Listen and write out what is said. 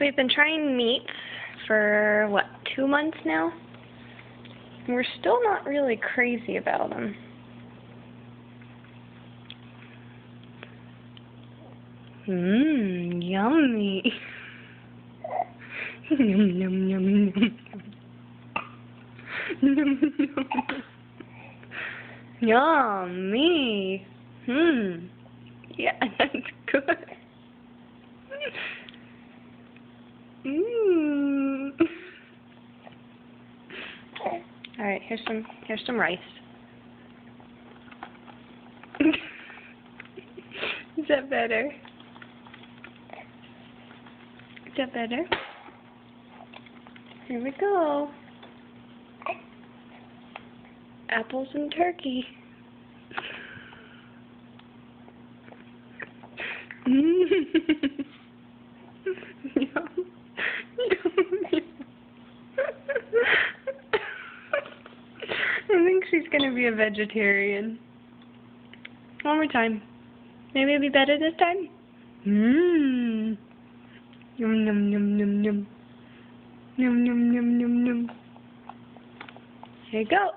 So we've been trying meats for, what, 2 months now? And we're still not really crazy about them. Yummy. Yum, yum, yum, yum. Yummy. Yeah, that's good. All right, here's some rice. Is that better? Is that better? Here we go. Apples and turkey. Yum. I think she's gonna be a vegetarian. One more time. Maybe it'll be better this time. Yum yum yum yum yum. Yum yum yum yum yum. Here you go.